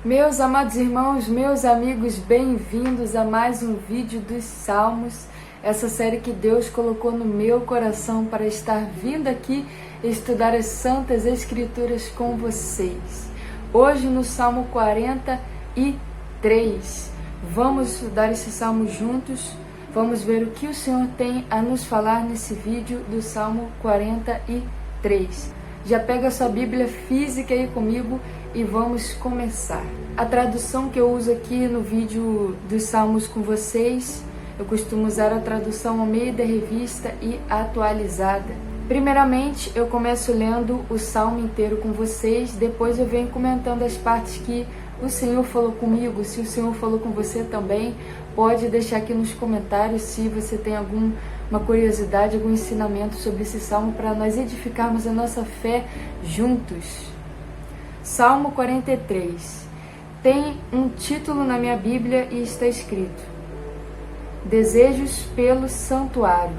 Meus amados irmãos, meus amigos, bem-vindos a mais um vídeo dos Salmos, essa série que Deus colocou no meu coração para estar vindo aqui estudar as Santas Escrituras com vocês. Hoje no Salmo 43, vamos estudar esse Salmo juntos, vamos ver o que o Senhor tem a nos falar nesse vídeo do Salmo 43. Já pega a sua Bíblia física aí comigo e vamos começar. A tradução que eu uso aqui no vídeo dos Salmos com vocês, eu costumo usar a tradução Almeida Revista e Atualizada. Primeiramente, eu começo lendo o Salmo inteiro com vocês, depois eu venho comentando as partes que o Senhor falou comigo. Se o Senhor falou com você também, pode deixar aqui nos comentários se você tem alguma curiosidade, algum ensinamento sobre esse Salmo para nós edificarmos a nossa fé juntos. Salmo 43. Tem um título na minha Bíblia e está escrito: Desejos pelo Santuário.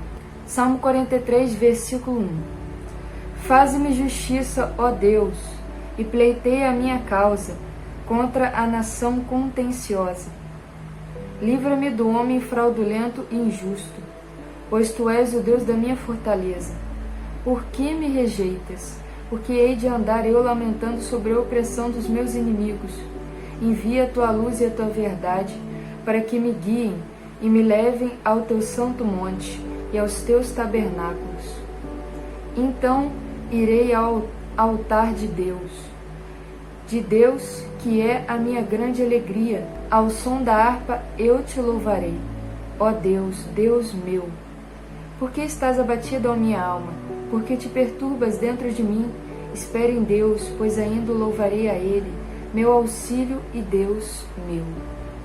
Salmo 43, versículo 1. Faze-me justiça, ó Deus, e pleiteia a minha causa contra a nação contenciosa. Livra-me do homem fraudulento e injusto, pois Tu és o Deus da minha fortaleza. Por que me rejeitas? Porque hei de andar eu lamentando sobre a opressão dos meus inimigos. Envia a Tua luz e a Tua verdade, para que me guiem e me levem ao Teu santo monte e aos Teus tabernáculos. Então irei ao altar de Deus que é a minha grande alegria. Ao som da harpa eu Te louvarei. Ó Deus, Deus meu. Por que estás abatido, ó minha alma? Por que te perturbas dentro de mim? Espere em Deus, pois ainda o louvarei a Ele, meu auxílio e Deus meu.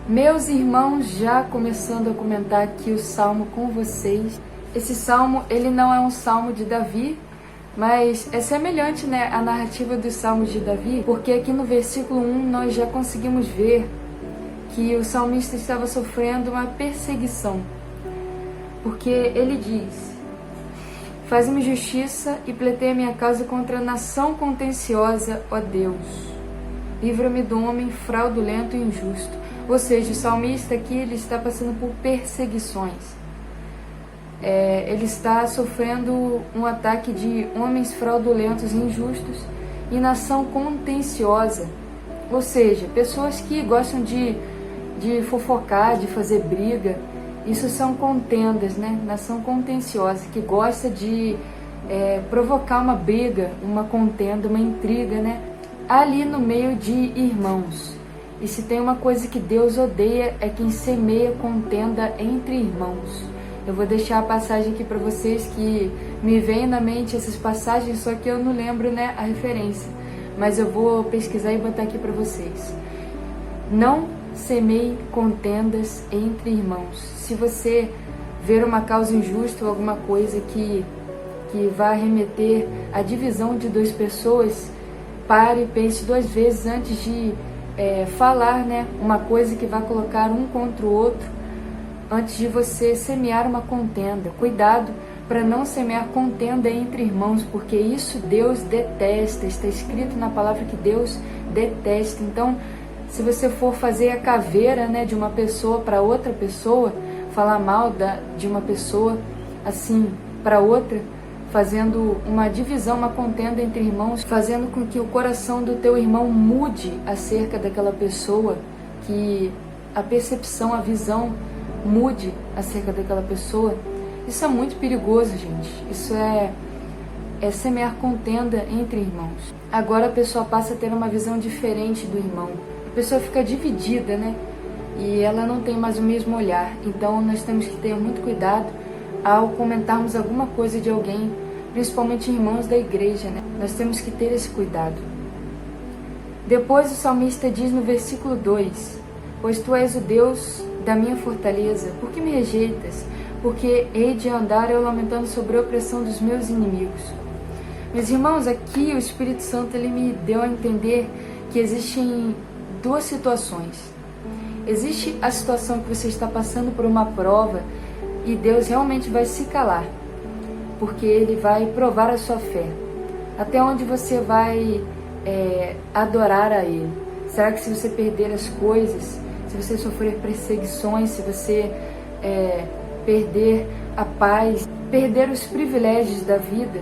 Meus irmãos, já começando a comentar aqui o Salmo com vocês. Esse Salmo, ele não é um Salmo de Davi, mas é semelhante, né, à narrativa dos Salmos de Davi, porque aqui no versículo 1 nós já conseguimos ver que o salmista estava sofrendo uma perseguição, porque ele diz: Faz-me justiça e pleiteia minha causa contra a nação contenciosa, ó Deus. Livra-me do homem fraudulento e injusto. Ou seja, o salmista aqui ele está passando por perseguições. Ele está sofrendo um ataque de homens fraudulentos e injustos e nação contenciosa. Ou seja, pessoas que gostam de fofocar, de fazer briga. Isso são contendas, né? Nação contenciosa, que gosta de provocar uma briga, uma contenda, uma intriga, né? Ali no meio de irmãos. E se tem uma coisa que Deus odeia, é quem semeia contenda entre irmãos. Eu vou deixar a passagem aqui para vocês, que me vem na mente essas passagens, só que eu não lembro, né, a referência. Mas eu vou pesquisar e botar aqui para vocês. Não semeie contendas entre irmãos. Se você ver uma causa injusta ou alguma coisa que vai remeter à divisão de duas pessoas, pare e pense duas vezes antes de falar, né, uma coisa que vai colocar um contra o outro, antes de você semear uma contenda. Cuidado para não semear contenda entre irmãos, porque isso Deus detesta. Está escrito na palavra que Deus detesta. Então, se você for fazer a caveira, né, de uma pessoa para outra pessoa, falar mal de uma pessoa assim para outra, fazendo uma divisão, uma contenda entre irmãos, fazendo com que o coração do teu irmão mude acerca daquela pessoa, que a percepção, a visão mude acerca daquela pessoa, isso é muito perigoso, gente. Isso é semear contenda entre irmãos. Agora a pessoa passa a ter uma visão diferente do irmão. A pessoa fica dividida, né? E ela não tem mais o mesmo olhar. Então nós temos que ter muito cuidado ao comentarmos alguma coisa de alguém, principalmente irmãos da igreja, né? Nós temos que ter esse cuidado. Depois o salmista diz no versículo 2: Pois Tu és o Deus da minha fortaleza, por que me rejeitas? Porque hei de andar eu lamentando sobre a opressão dos meus inimigos. Meus irmãos, aqui o Espírito Santo ele me deu a entender que existem duas situações. Existe a situação que você está passando por uma prova e Deus realmente vai se calar, porque Ele vai provar a sua fé, até onde você vai adorar a Ele. Será que se você perder as coisas, se você sofrer perseguições, se você perder a paz, perder os privilégios da vida,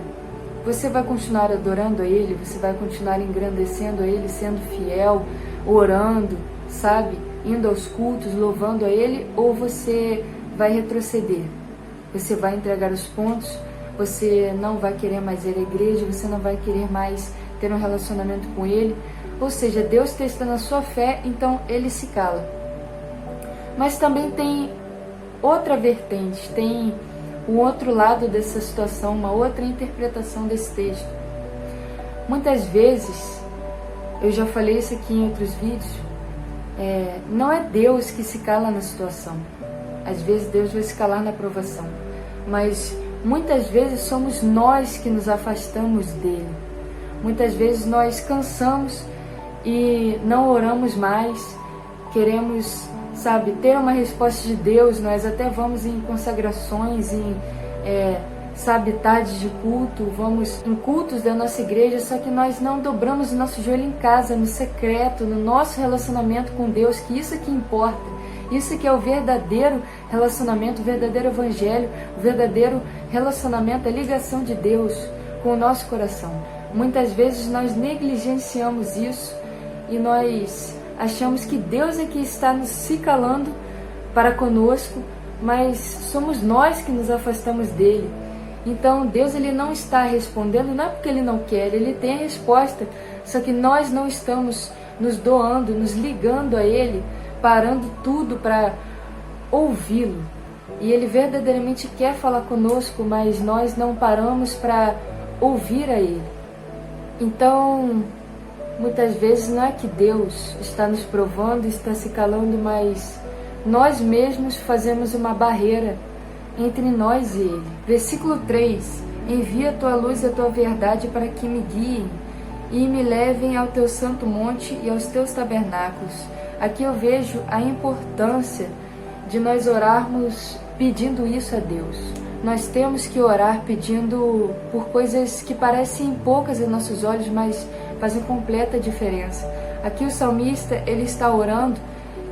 você vai continuar adorando a Ele, você vai continuar engrandecendo a Ele, sendo fiel, orando, sabe? Indo aos cultos, louvando a Ele, ou você vai retroceder? Você vai entregar os pontos, você não vai querer mais ir à igreja, você não vai querer mais ter um relacionamento com Ele. Ou seja, Deus testando a sua fé, então Ele se cala. Mas também tem outra vertente, tem um outro lado dessa situação, uma outra interpretação desse texto. Muitas vezes, eu já falei isso aqui em outros vídeos, não é Deus que se cala na situação. Às vezes Deus vai se calar na provação, mas muitas vezes somos nós que nos afastamos dele. Muitas vezes nós cansamos e não oramos mais, queremos, sabe, ter uma resposta de Deus. Nós até vamos em consagrações, em tardes de culto, vamos em cultos da nossa igreja, só que nós não dobramos o nosso joelho em casa, no secreto, no nosso relacionamento com Deus, que isso que importa. Isso que é o verdadeiro relacionamento, o verdadeiro evangelho, o verdadeiro relacionamento, a ligação de Deus com o nosso coração. Muitas vezes nós negligenciamos isso e nós achamos que Deus é que está nos se calando para conosco, mas somos nós que nos afastamos dele. Então Deus, ele não está respondendo, não é porque ele não quer, ele tem a resposta, só que nós não estamos nos doando, nos ligando a ele, parando tudo para ouvi-lo. E ele verdadeiramente quer falar conosco, mas nós não paramos para ouvir a ele. Então, muitas vezes não é que Deus está nos provando, está se calando, mas nós mesmos fazemos uma barreira entre nós e ele. Versículo 3: Envia a tua luz e a tua verdade para que me guiem e me levem ao teu santo monte e aos teus tabernáculos. Aqui eu vejo a importância de nós orarmos pedindo isso a Deus. Nós temos que orar pedindo por coisas que parecem poucas em nossos olhos, mas fazem completa diferença. Aqui o salmista, ele está orando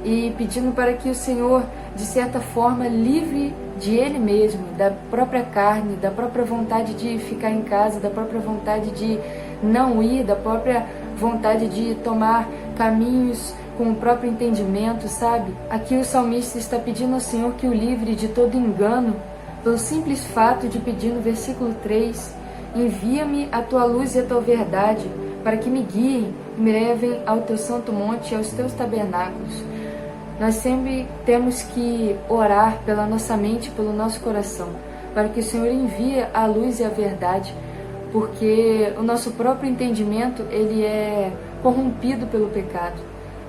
e pedindo para que o Senhor, de certa forma, livre de ele mesmo, da própria carne, da própria vontade de ficar em casa, da própria vontade de não ir, da própria vontade de tomar caminhos com o próprio entendimento, sabe? Aqui o salmista está pedindo ao Senhor que o livre de todo engano, pelo simples fato de pedir no versículo 3, envia-me a tua luz e a tua verdade, para que me guiem e me levem ao teu santo monte e aos teus tabernáculos. Nós sempre temos que orar pela nossa mente, pelo nosso coração, para que o Senhor envie a luz e a verdade, porque o nosso próprio entendimento, ele é corrompido pelo pecado.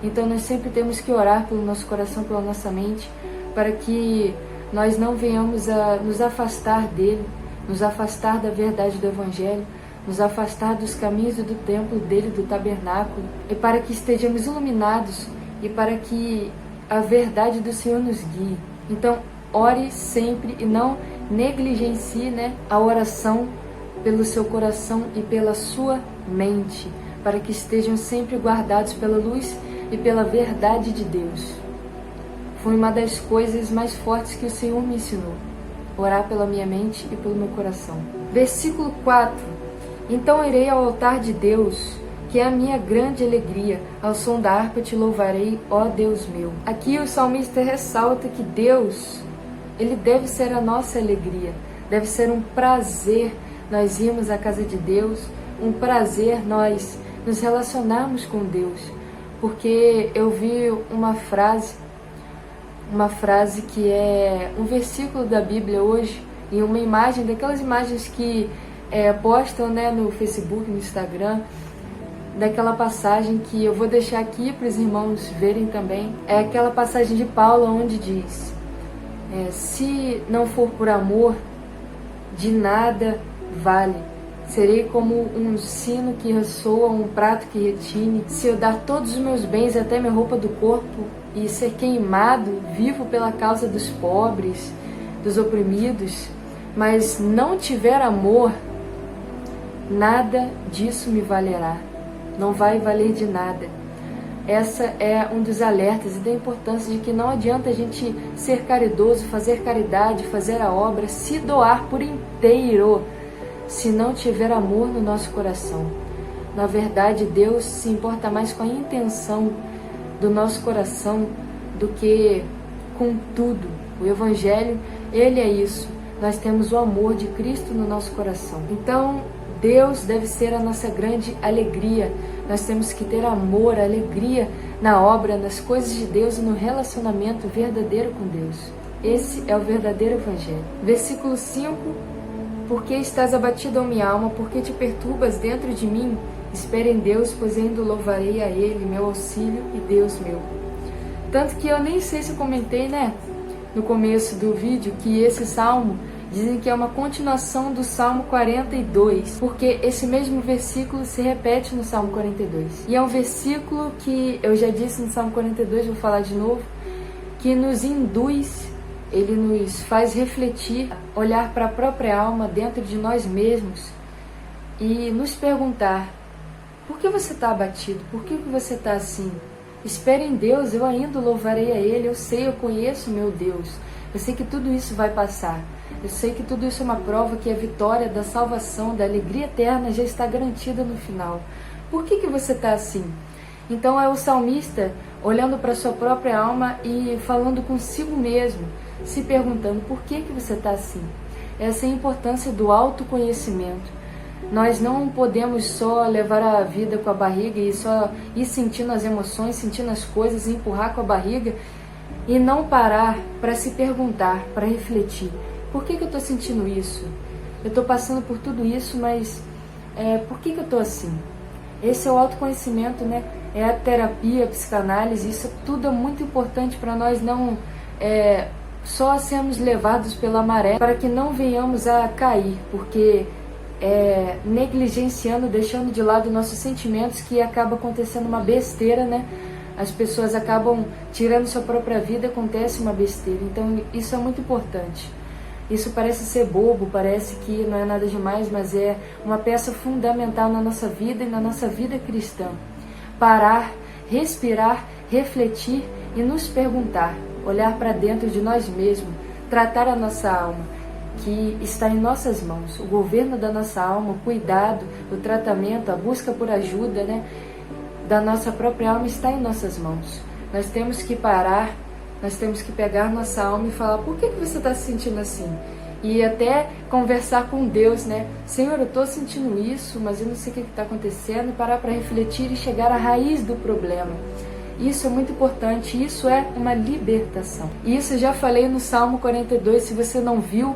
Então nós sempre temos que orar pelo nosso coração, pela nossa mente, para que nós não venhamos a nos afastar dele, nos afastar da verdade do Evangelho, nos afastar dos caminhos do templo dele, do tabernáculo, e para que estejamos iluminados e para que a verdade do Senhor nos guie. Então ore sempre e não negligencie, a oração pelo seu coração e pela sua mente, para que estejam sempre guardados pela luz e pela verdade de Deus. Foi uma das coisas mais fortes que o Senhor me ensinou, orar pela minha mente e pelo meu coração. Versículo 4: Então irei ao altar de Deus, que é a minha grande alegria, ao som da harpa te louvarei, ó Deus meu. Aqui o salmista ressalta que Deus, ele deve ser a nossa alegria, deve ser um prazer nós irmos à casa de Deus, um prazer nós nos relacionarmos com Deus, porque eu vi uma frase que é um versículo da Bíblia hoje, e uma imagem, daquelas imagens que postam no Facebook, no Instagram, daquela passagem que eu vou deixar aqui para os irmãos verem também. É aquela passagem de Paulo onde diz: se não for por amor, de nada vale. Serei como um sino que ressoa, um prato que retine. Se eu dar todos os meus bens, até minha roupa do corpo, e ser queimado, vivo pela causa dos pobres, dos oprimidos, mas não tiver amor, nada disso me valerá. Não vai valer de nada. essa é um dos alertas e da importância de que não adianta a gente ser caridoso, fazer caridade, fazer a obra, se doar por inteiro, se não tiver amor no nosso coração. Na verdade, Deus se importa mais com a intenção do nosso coração do que com tudo. O Evangelho, ele é isso. Nós temos o amor de Cristo no nosso coração. Então, Deus deve ser a nossa grande alegria. Nós temos que ter amor, alegria na obra, nas coisas de Deus e no relacionamento verdadeiro com Deus. Esse é o verdadeiro Evangelho. Versículo 5. Porque estás abatido, ó minha alma, porque te perturbas dentro de mim? Espere em Deus, pois ainda louvarei a Ele, meu auxílio e Deus meu. Tanto que eu nem sei se eu comentei, no começo do vídeo, que esse salmo dizem que é uma continuação do Salmo 42, porque esse mesmo versículo se repete no Salmo 42. E é um versículo que eu já disse no Salmo 42, vou falar de novo, que nos induz, ele nos faz refletir, olhar para a própria alma dentro de nós mesmos e nos perguntar: por que você está abatido? Por que você está assim? Espere em Deus, eu ainda louvarei a Ele, eu sei, eu conheço meu Deus. Eu sei que tudo isso vai passar. Eu sei que tudo isso é uma prova que a vitória da salvação, da alegria eterna já está garantida no final. Por que você está assim? Então é o salmista olhando para a sua própria alma e falando consigo mesmo, se perguntando: por que você está assim? Essa é a importância do autoconhecimento. Nós não podemos só levar a vida com a barriga e só ir sentindo as emoções, sentindo as coisas, empurrar com a barriga e não parar para se perguntar, para refletir. Por que eu estou sentindo isso? Eu estou passando por tudo isso, mas por que eu estou assim? Esse é o autoconhecimento, É a terapia, a psicanálise, isso tudo é muito importante para nós não só sermos levados pela maré, para que não venhamos a cair, porque negligenciando, deixando de lado nossos sentimentos, que acaba acontecendo uma besteira, As pessoas acabam tirando sua própria vida, acontece uma besteira. Então isso é muito importante. Isso parece ser bobo, parece que não é nada demais, mas é uma peça fundamental na nossa vida e na nossa vida cristã. Parar, respirar, refletir e nos perguntar, olhar para dentro de nós mesmos, tratar a nossa alma, que está em nossas mãos. O governo da nossa alma, o cuidado, o tratamento, a busca por ajuda, da nossa própria alma está em nossas mãos. Nós temos que parar, nós temos que pegar nossa alma e falar: por que você está se sentindo assim? E até conversar com Deus, Senhor, eu estou sentindo isso, mas eu não sei o que está acontecendo, e parar para refletir e chegar à raiz do problema. Isso é muito importante, isso é uma libertação. Isso eu já falei no Salmo 42, se você não viu,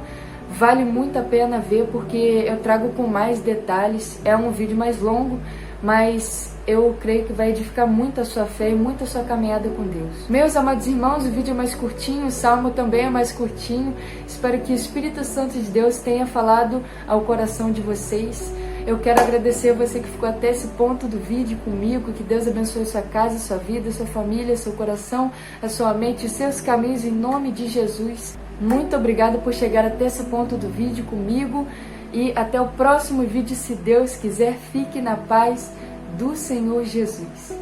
vale muito a pena ver, porque eu trago com mais detalhes. É um vídeo mais longo, mas eu creio que vai edificar muito a sua fé e muito a sua caminhada com Deus. Meus amados irmãos, o vídeo é mais curtinho, o Salmo também é mais curtinho. Espero que o Espírito Santo de Deus tenha falado ao coração de vocês. Eu quero agradecer a você que ficou até esse ponto do vídeo comigo. Que Deus abençoe sua casa, sua vida, sua família, seu coração, a sua mente, os seus caminhos, em nome de Jesus. Muito obrigada por chegar até esse ponto do vídeo comigo. E até o próximo vídeo, se Deus quiser. Fique na paz do Senhor Jesus.